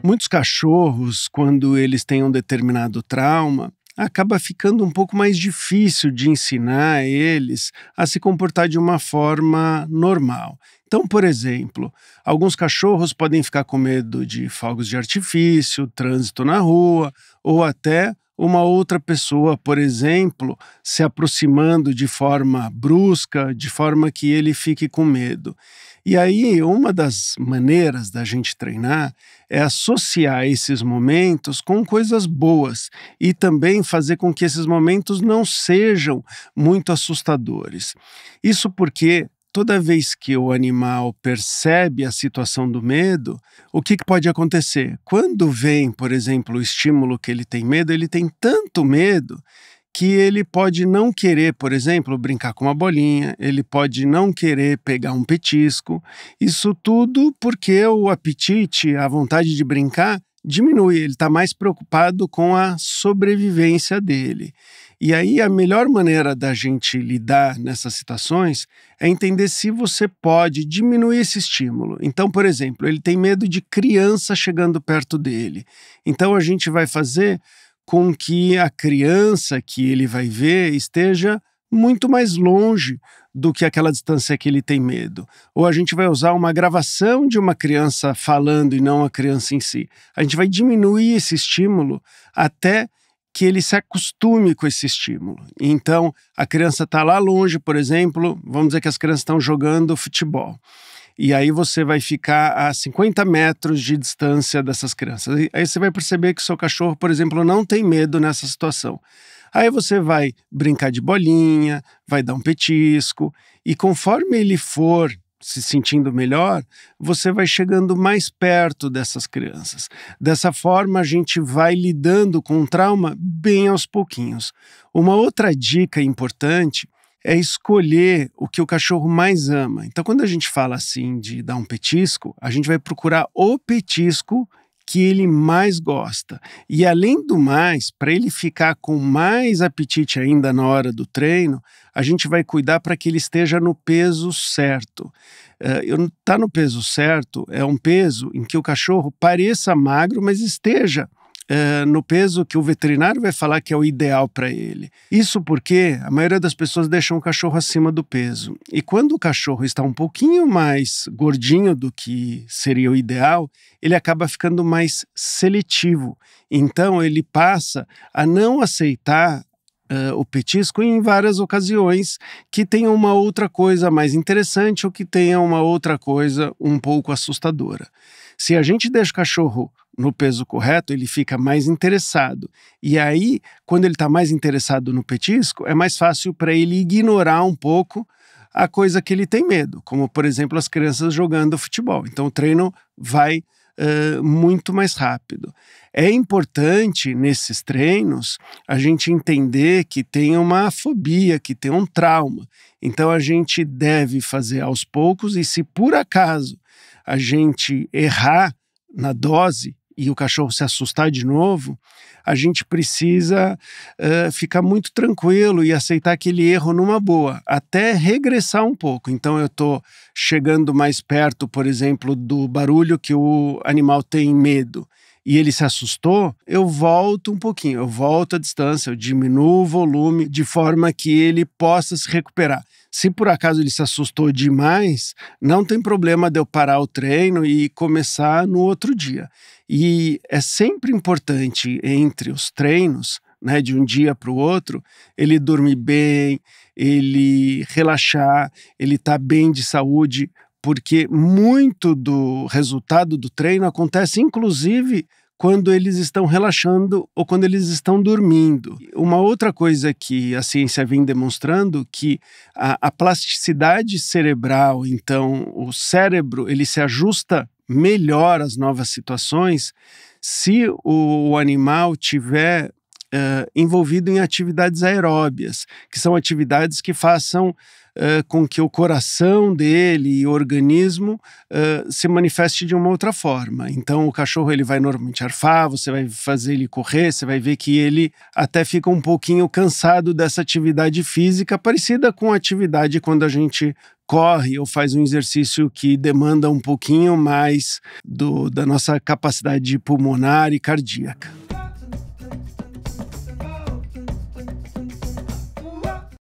Muitos cachorros, quando eles têm um determinado trauma, acaba ficando um pouco mais difícil de ensinar eles a se comportar de uma forma normal. Então, por exemplo, alguns cachorros podem ficar com medo de fogos de artifício, trânsito na rua, ou até uma outra pessoa, por exemplo, se aproximando de forma brusca, de forma que ele fique com medo. E aí, uma das maneiras da gente treinar é associar esses momentos com coisas boas e também fazer com que esses momentos não sejam muito assustadores. Isso porque toda vez que o animal percebe a situação do medo, o que pode acontecer? Quando vem, por exemplo, o estímulo que ele tem tanto medo que ele pode não querer, por exemplo, brincar com uma bolinha, ele pode não querer pegar um petisco. Isso tudo porque o apetite, a vontade de brincar, diminui. Ele está mais preocupado com a sobrevivência dele. E aí a melhor maneira da gente lidar nessas situações é entender se você pode diminuir esse estímulo. Então, por exemplo, ele tem medo de criança chegando perto dele. Então a gente vai fazer com que a criança que ele vai ver esteja muito mais longe do que aquela distância que ele tem medo. Ou a gente vai usar uma gravação de uma criança falando e não a criança em si. A gente vai diminuir esse estímulo até que ele se acostume com esse estímulo. Então, a criança está lá longe, por exemplo, vamos dizer que as crianças estão jogando futebol. E aí você vai ficar a 50 metros de distância dessas crianças. Aí você vai perceber que o seu cachorro, por exemplo, não tem medo nessa situação. Aí você vai brincar de bolinha, vai dar um petisco, e conforme ele for se sentindo melhor, você vai chegando mais perto dessas crianças. Dessa forma, a gente vai lidando com o trauma bem aos pouquinhos. Uma outra dica importante é escolher o que o cachorro mais ama. Então, quando a gente fala assim de dar um petisco, a gente vai procurar o petisco que ele mais gosta. E além do mais, para ele ficar com mais apetite ainda na hora do treino, a gente vai cuidar para que ele esteja no peso certo. Tá no peso certo é um peso em que o cachorro pareça magro, mas esteja no peso que o veterinário vai falar que é o ideal para ele. Isso porque a maioria das pessoas deixam o cachorro acima do peso. E quando o cachorro está um pouquinho mais gordinho do que seria o ideal, ele acaba ficando mais seletivo. Então ele passa a não aceitar o petisco em várias ocasiões que tenha uma outra coisa mais interessante ou que tenha uma outra coisa um pouco assustadora. Se a gente deixa o cachorro no peso correto, ele fica mais interessado. E aí, quando ele está mais interessado no petisco, é mais fácil para ele ignorar um pouco a coisa que ele tem medo, como, por exemplo, as crianças jogando futebol. Então, o treino vai muito mais rápido. É importante, nesses treinos, a gente entender que tem uma fobia, que tem um trauma. Então, a gente deve fazer aos poucos e, se por acaso a gente errar na dose e o cachorro se assustar de novo, a gente precisa ficar muito tranquilo e aceitar aquele erro numa boa, até regressar um pouco. Então eu estou chegando mais perto, por exemplo, do barulho que o animal tem medo e ele se assustou, eu volto um pouquinho, eu volto a distância, eu diminuo o volume de forma que ele possa se recuperar. Se por acaso ele se assustou demais, não tem problema de eu parar o treino e começar no outro dia. E é sempre importante entre os treinos, né, de um dia para o outro, ele dormir bem, ele relaxar, ele estar bem de saúde, porque muito do resultado do treino acontece inclusive quando eles estão relaxando ou quando eles estão dormindo. Uma outra coisa que a ciência vem demonstrando que a plasticidade cerebral, então o cérebro, ele se ajusta melhor às novas situações se o animal tiver envolvido em atividades aeróbias, que são atividades que façam com que o coração dele e o organismo se manifeste de uma outra forma. Então o cachorro ele vai normalmente arfar, você vai fazer ele correr, você vai ver que ele até fica um pouquinho cansado dessa atividade física, parecida com a atividade quando a gente corre ou faz um exercício que demanda um pouquinho mais da nossa capacidade pulmonar e cardíaca.